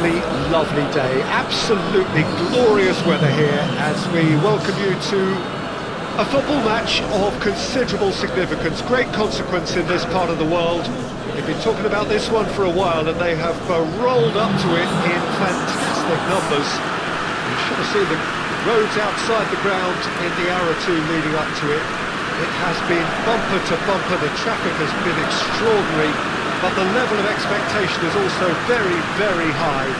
lovely, lovely day. Absolutely glorious weather here as we welcome you to a football match of considerable significance, great consequence in this part of the world. We've been talking about this one for a while and they have rolled up to it in fantastic numbers. You should have seen the roads outside the ground in the hour or two leading up to it. It has been bumper to bumper, the traffic has been extraordinary, but the level of expectation is also very, very high.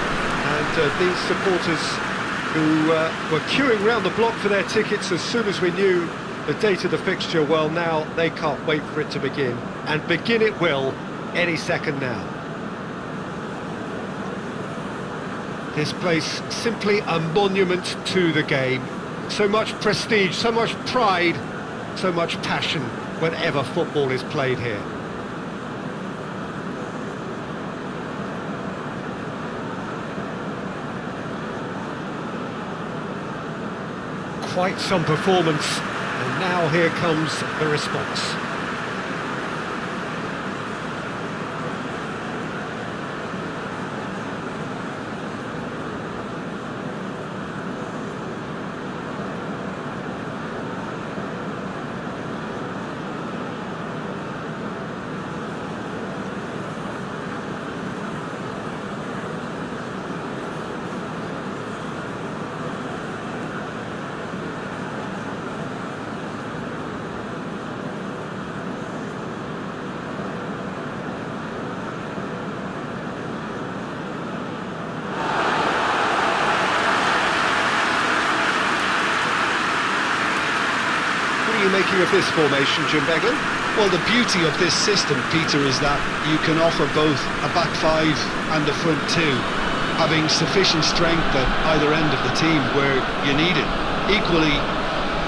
And these supporters who were queuing round the block for their tickets as soon as we knew the date of the fixture, well, now they can't wait for it to begin. And begin it will any second now. This place simply a monument to the game. So much prestige, so much pride, so much passion whenever football is played here. Quite some performance, and now here comes the response. Making of this formation, Jim Beglin? Well, the beauty of this system, Peter, is that you can offer both a back five and a front two, having sufficient strength at either end of the team where you need it. Equally,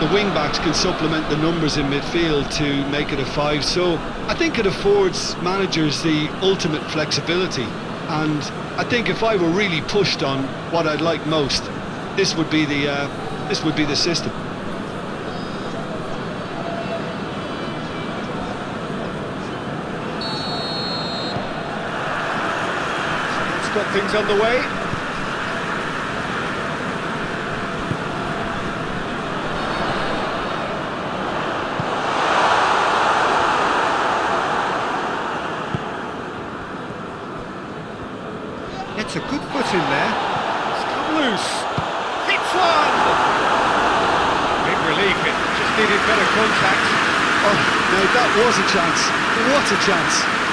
the wing-backs can supplement the numbers in midfield to make it a five, so I think it affords managers the ultimate flexibility, and I think if I were really pushed on what I'd like most, this would be the system. Got things underway. Gets a good foot in there. It's come loose. Hits one! Big relief, it just needed better contact. Oh, no, that was a chance. What a chance.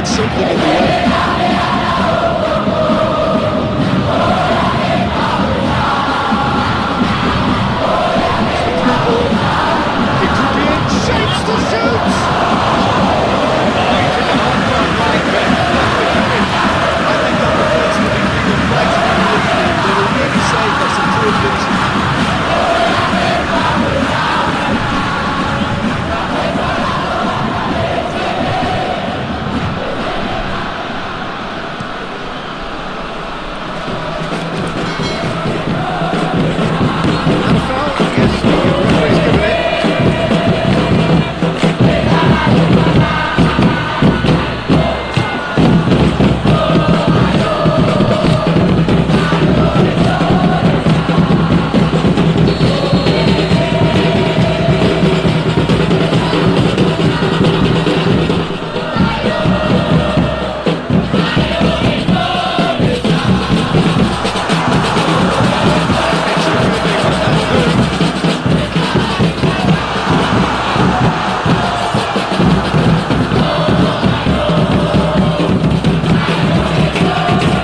get something in the way. It could be in, shapes to shoot! I think that reflects the midfield complexity. They were really saved by some poor finishing. And a foul? Yes, the referee's given it.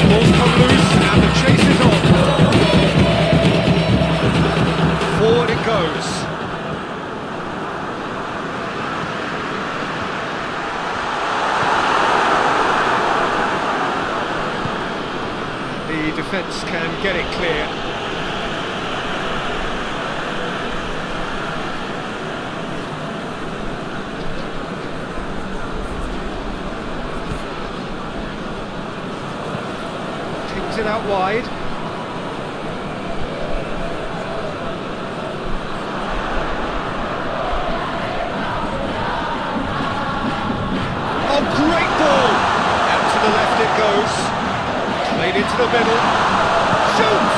Ball's come loose and the chase is on. Forward it goes. The defence can get it clear. Pings it out wide. Oh, great ball! Out to the left it goes. Played into the middle. Shoots!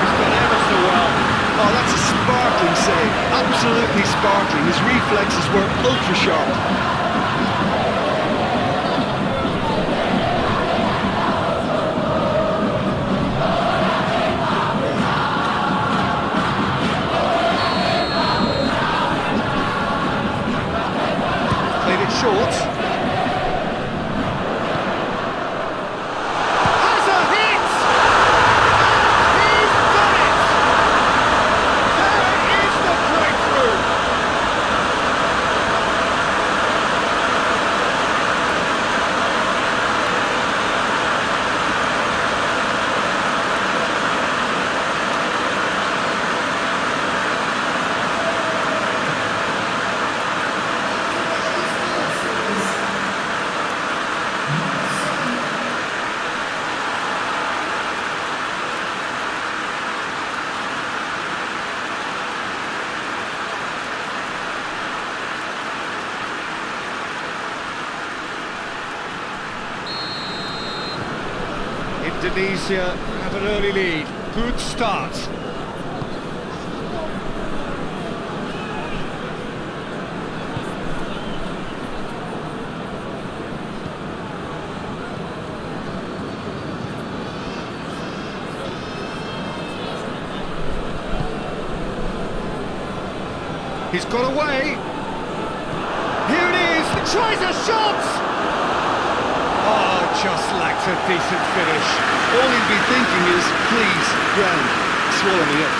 He's done ever so well. Oh, that's a sparkling save. Absolutely sparkling. His reflexes were ultra sharp. Played it short. Has a hit! He's done it! There is the breakthrough! Indonesia have an early lead. Good start. He's got away. Here it is. Tries a shot. Oh, just lacked a decent finish. All he'd be thinking is, please, ground, swallow me up.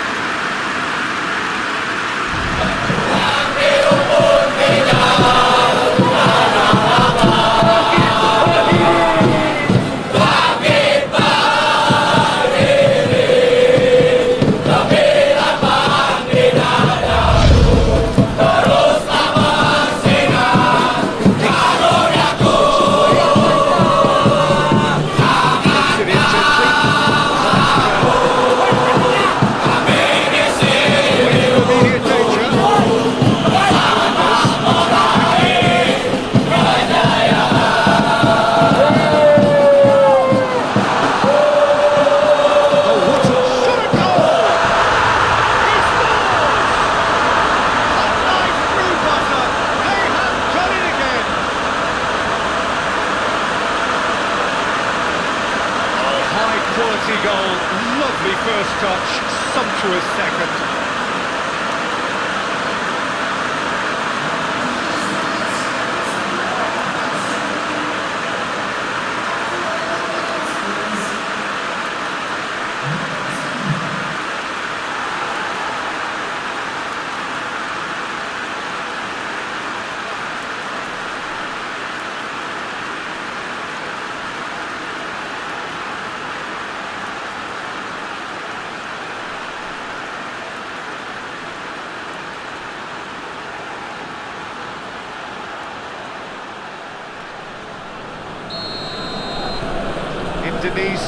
Quality goal, lovely first touch, sumptuous second.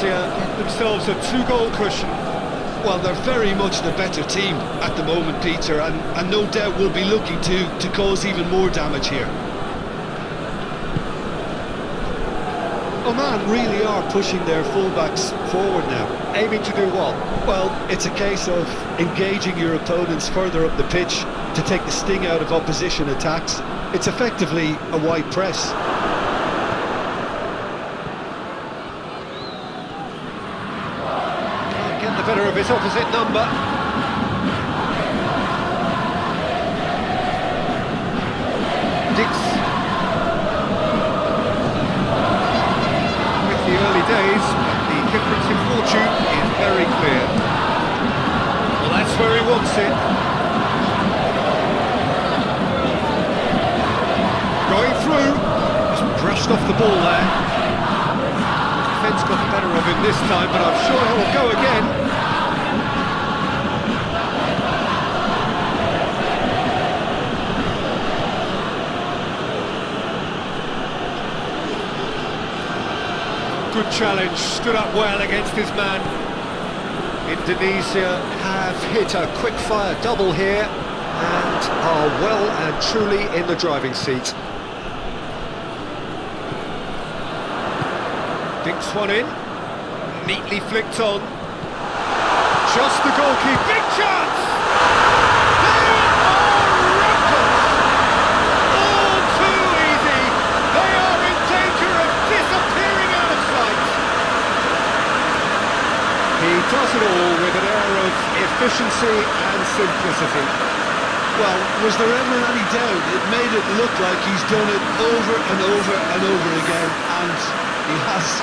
Indonesia get themselves a 2-goal cushion. Well, they're very much the better team at the moment, Peter, and no doubt will be looking to cause even more damage here. Oman really are pushing their fullbacks forward now. Aiming to do what? Well, it's a case of engaging your opponents further up the pitch to take the sting out of opposition attacks. It's effectively a wide press. Can't get the better of his opposite number. Dix. With the early days, but the difference in fortune is very clear. Well, that's where he wants it. Going through, just brushed off the ball there. Defence got the better of him this time, but I'm sure he'll go again. Good challenge, stood up well against his man. Indonesia have hit a quick-fire double here and are well and truly in the driving seat. Dinks one in, neatly flicked on. Just the goalkeeper, big chance! They are rampant! All too easy! They are in danger of disappearing out of sight! He does it all with an air of efficiency and simplicity. Well, was there ever any doubt? It made it look like he's done it over and over and over again, and he has.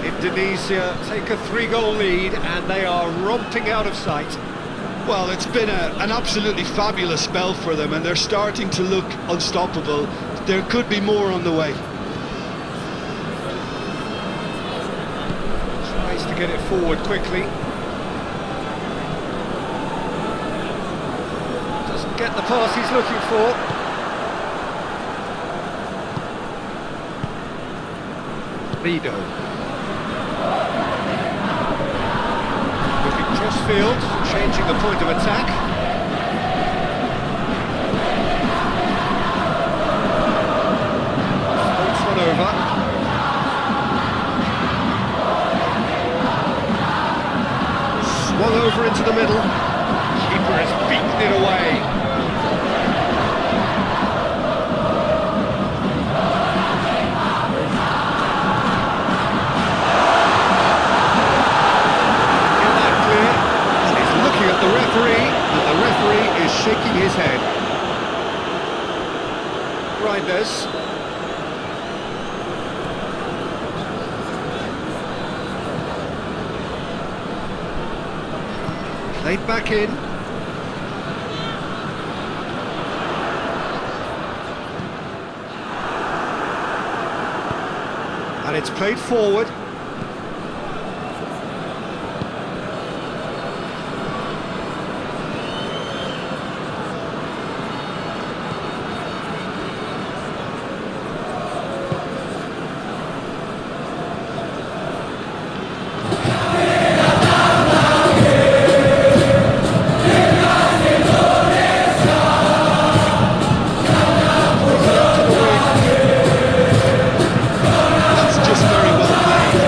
Indonesia take a 3-goal lead and they are romping out of sight. Well, it's been an absolutely fabulous spell for them, and they're starting to look unstoppable. There could be more on the way. Tries to get it forward quickly. Doesn't get the pass he's looking for. Lido. Crossfield, changing the point of attack. Floats one over. Swung over into the middle. Keeper has beaten it away. The referee, and the referee is shaking his head. Grinders. Played back in. And it's played forward. That's just very well played.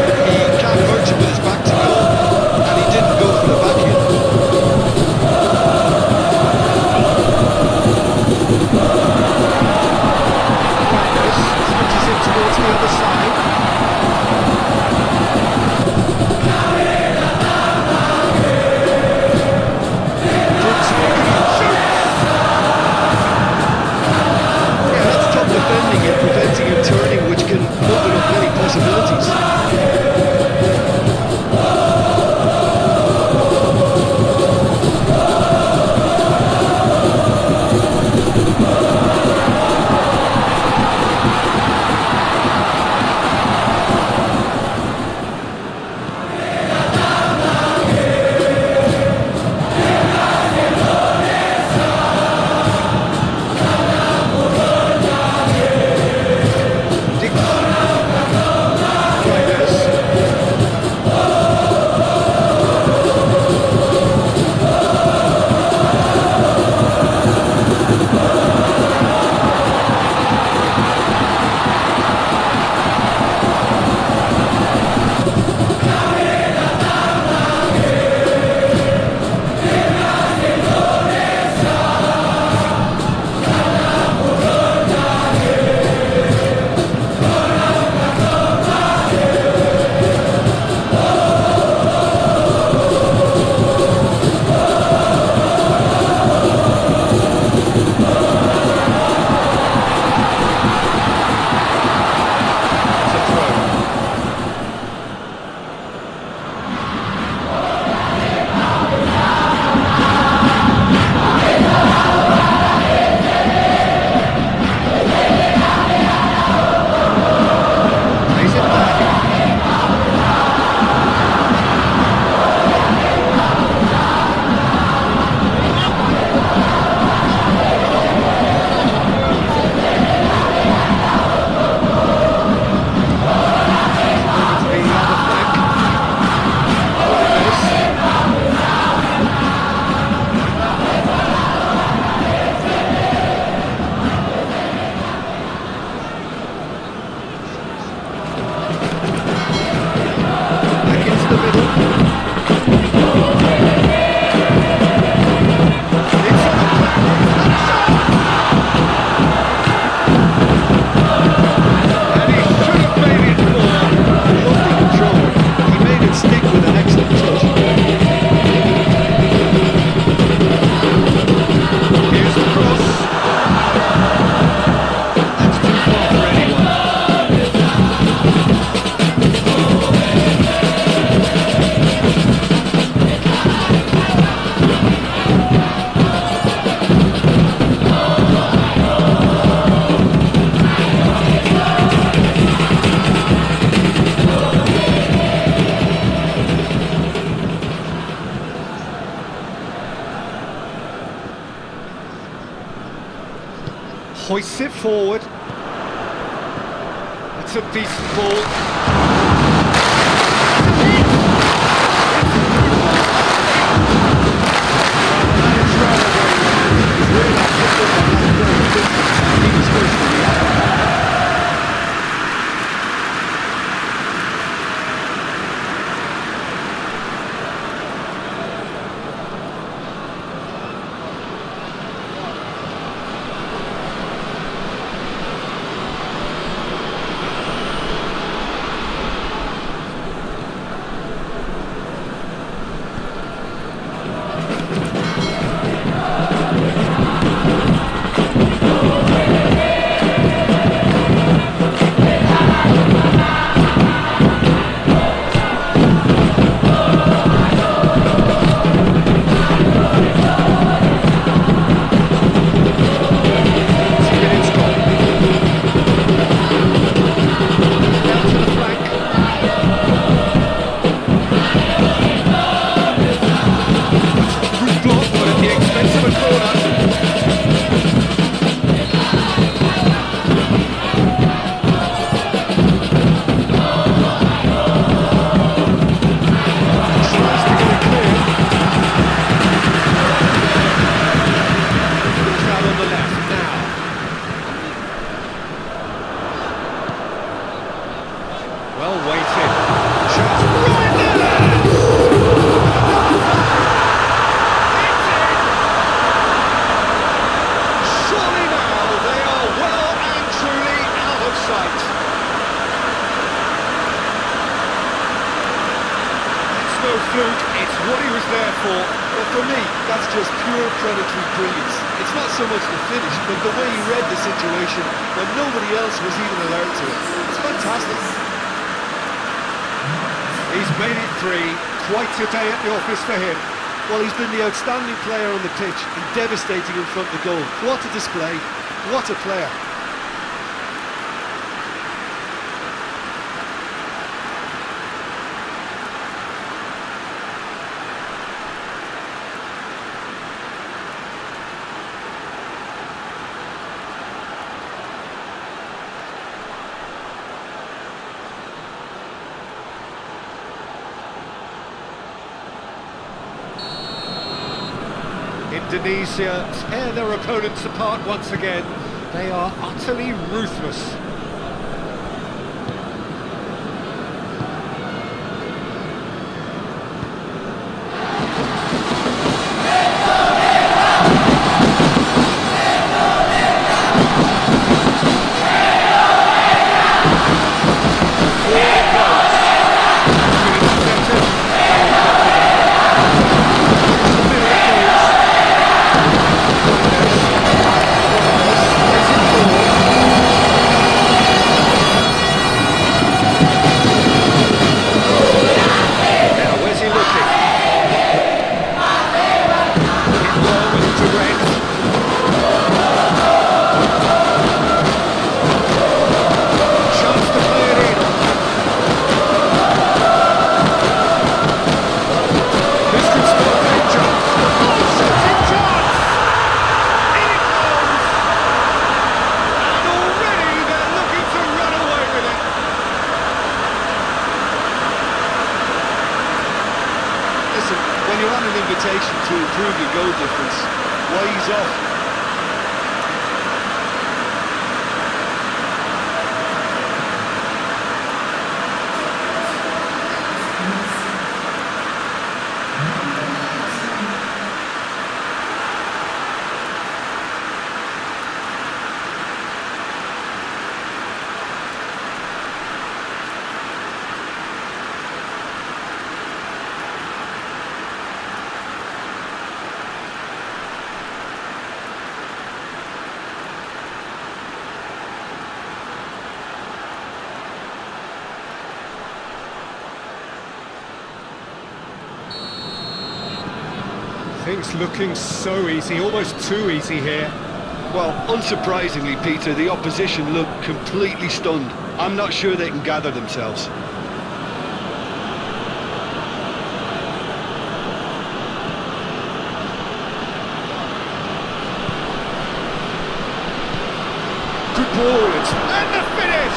hoists it forward. It's a decent ball. It's what he was there for, but for me, that's just pure predatory brilliance. It's not so much the finish, but the way he read the situation when nobody else was even alert to it. It's fantastic. He's made it three, quite a day at the office for him. Well, he's been the outstanding player on the pitch and devastating in front of the goal. What a display, what a player. Indonesia tear their opponents apart once again. They are utterly ruthless. Invitation to improve your goal difference. Why he's off? Things looking so easy, almost too easy here. Well, unsurprisingly, Peter, the opposition look completely stunned. I'm not sure they can gather themselves. good ball, and the finish!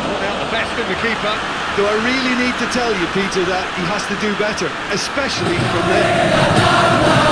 Brought out the best in the keeper. Do I really need to tell you, Peter, that he has to do better, especially from there?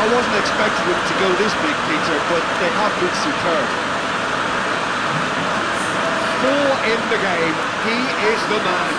I wasn't expecting them to go this big, Peter, but they have been superb. 4 in the game. He is the man.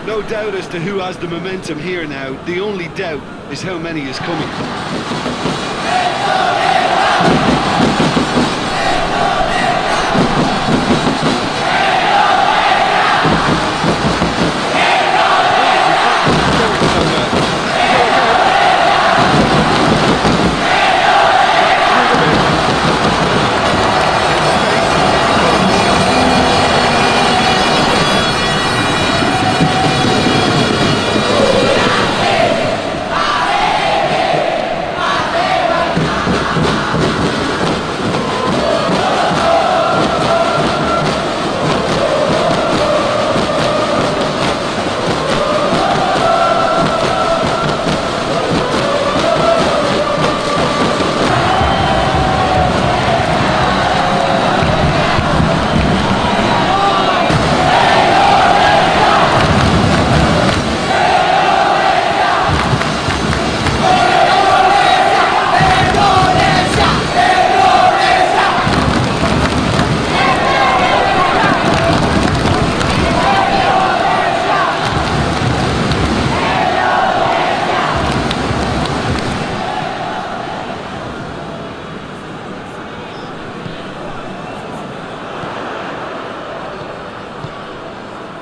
No doubt as to who has the momentum here now. The only doubt is how many is coming.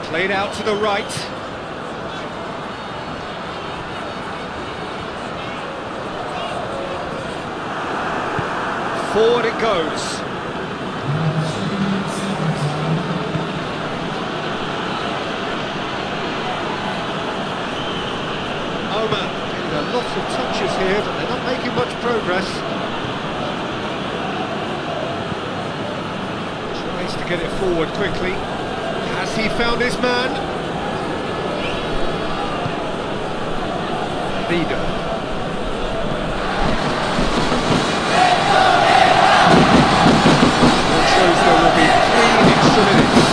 Played out to the right. Forward it goes. Oman getting a lot of touches here, but they're not making much progress. Tries to get it forward quickly. Has he found his man? Leader. It shows there will be 3 extra minutes.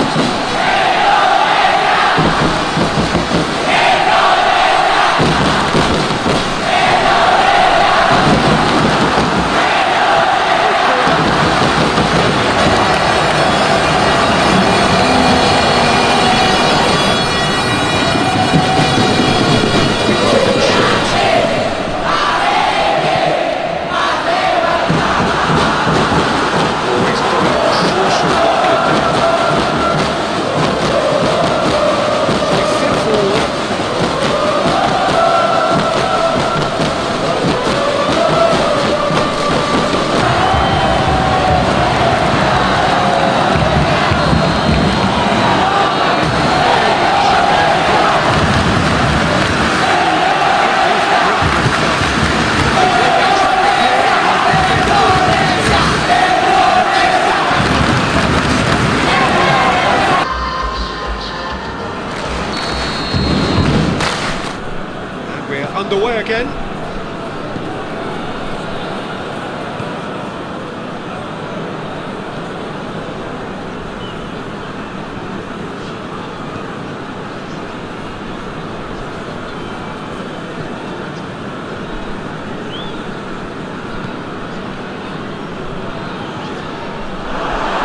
Underway again.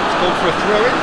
It's gone for a throw-in.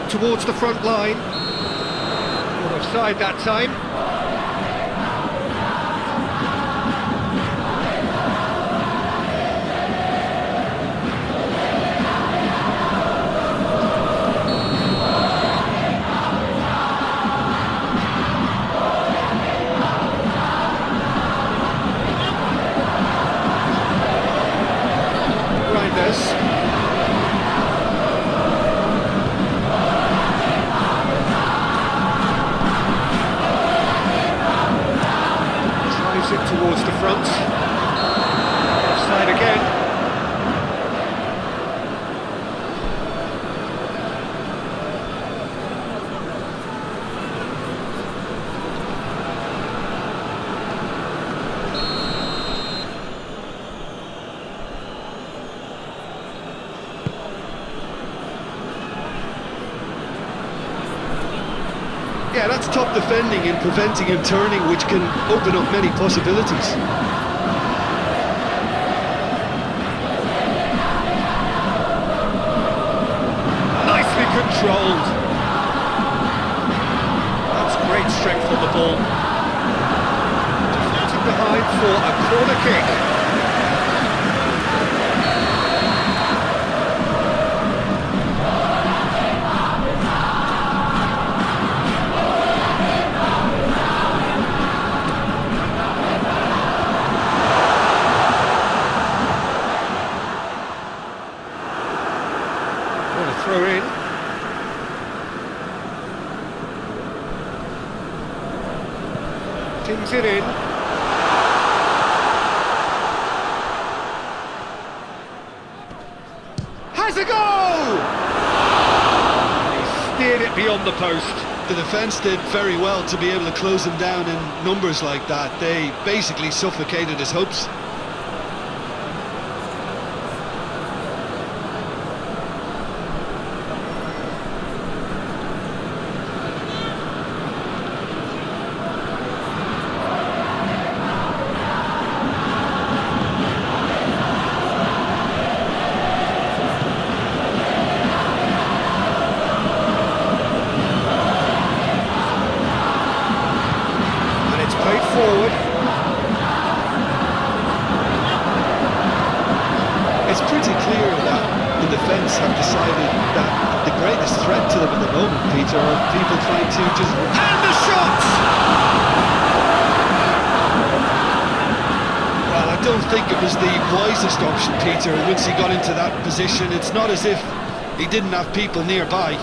Towards the front line. Not offside that time. Towards the front. Offside again. Yeah, that's top defending and preventing him turning, which can open up many possibilities. Nicely controlled. That's great strength on the ball. Deflected behind for a corner kick. Throw in. Tings it in. Has a goal! He steered it beyond the post. The defence did very well to be able to close him down in numbers like that. They basically suffocated his hopes. Forward. It's pretty clear that the defence have decided that the greatest threat to them at the moment, Peter, are people trying to just... And the shot! Well, I don't think it was the wisest option, Peter. Once he got into that position, it's not as if he didn't have people nearby.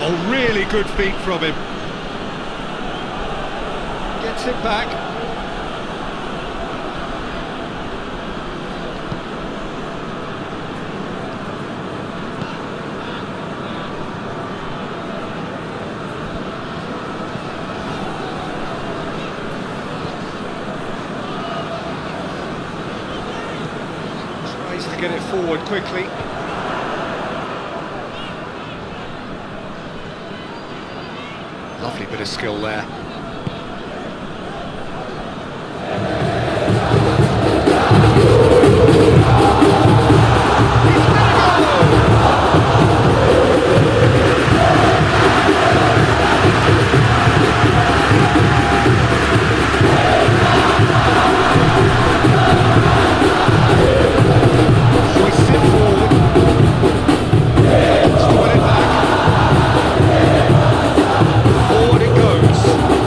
Oh, really good feet from him. Gets it back. Tries to get it forward quickly. Lovely bit of skill there. Forward it goes.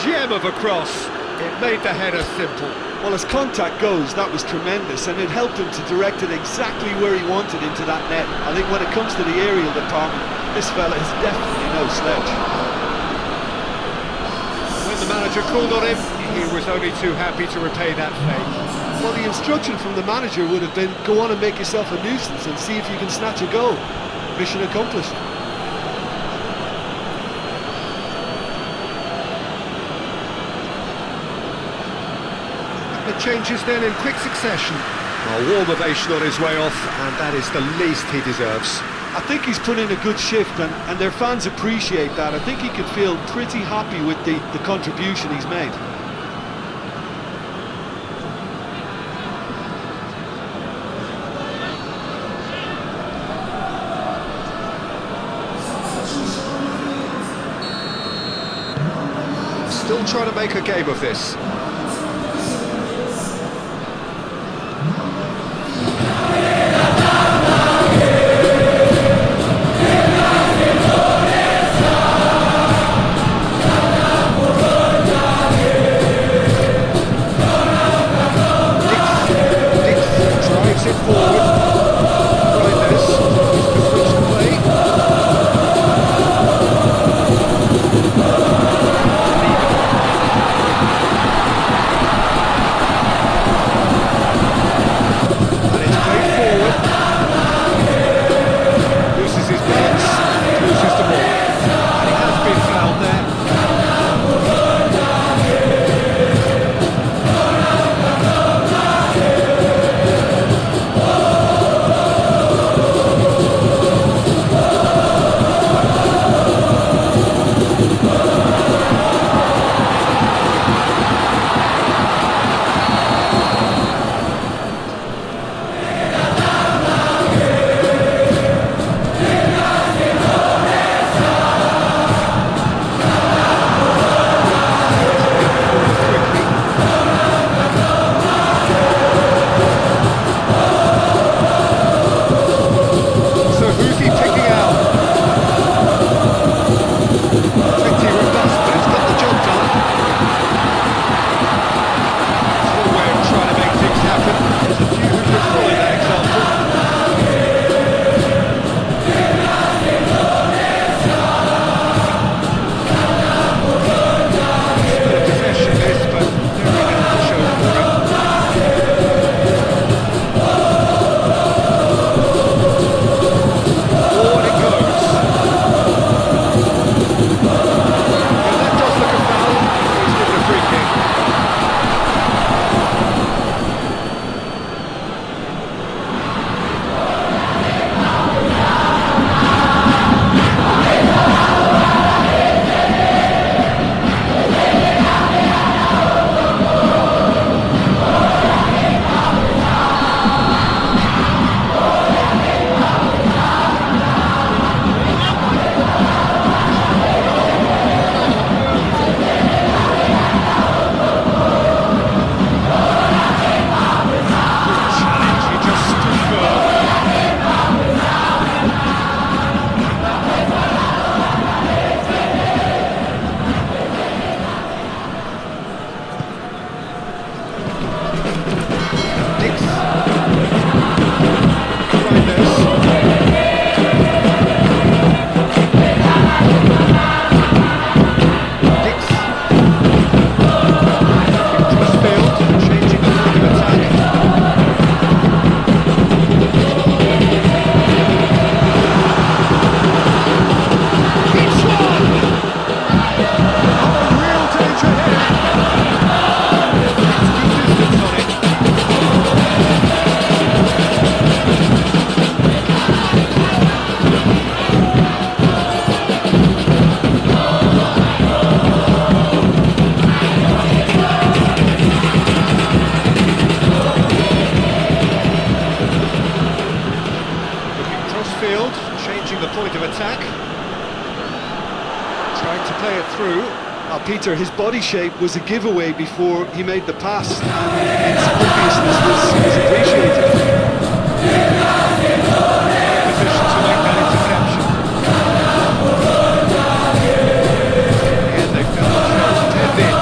gem of a cross. It made the header simple. Well, as contact goes, that was tremendous, and it helped him to direct it exactly where he wanted into that net. I think when it comes to the aerial department, this fella is definitely no slouch. When the manager called on him, he was only too happy to repay that favour. Well, the instruction from the manager would have been, go on and make yourself a nuisance and see if you can snatch a goal. Mission accomplished. The changes then in quick succession. A warm ovation on his way off, and that is the least he deserves. I think he's put in a good shift, and their fans appreciate that. I think he can feel pretty happy with the contribution he's made. Still trying to make a game of this. Peter, his body shape was a giveaway before he made the pass, and its obviousness was appreciated. Position to make that interception. And they found themselves dead in.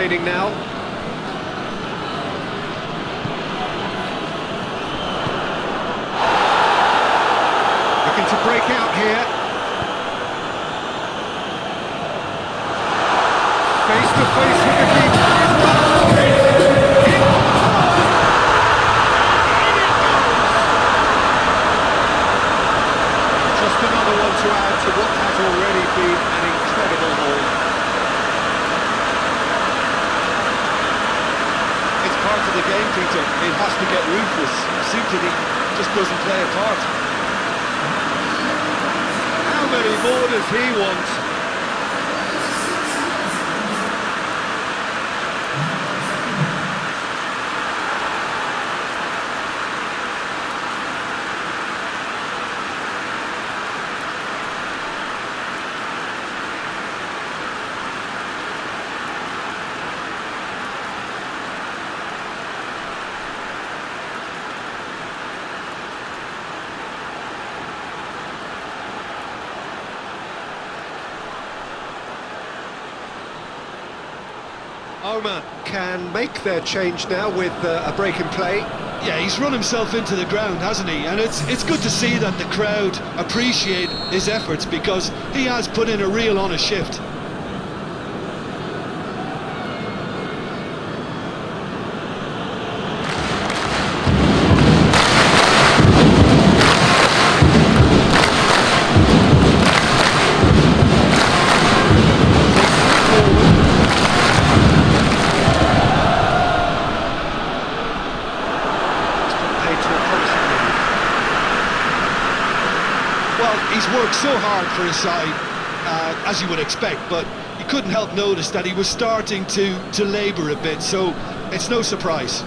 remaining now. Looking to break out here. Face to face with the keeper. Just another one to add to what has already been an incredible haul. It's part of the game, Peter. It has to get ruthless. Simply just doesn't play a part. How many more does he want? Oman can make their change now with a break in play. Yeah, he's run himself into the ground, hasn't he? And it's good to see that the crowd appreciate his efforts, because he has put in a real honest shift. He's worked so hard for his side, as you would expect, but you couldn't help notice that he was starting to labour a bit, so it's no surprise.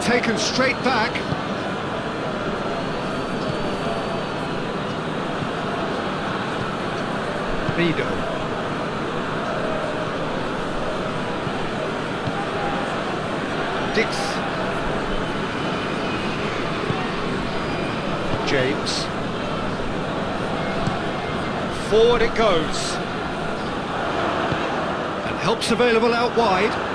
Taken straight back. Vido. Dix. James. Forward it goes. And help's available out wide.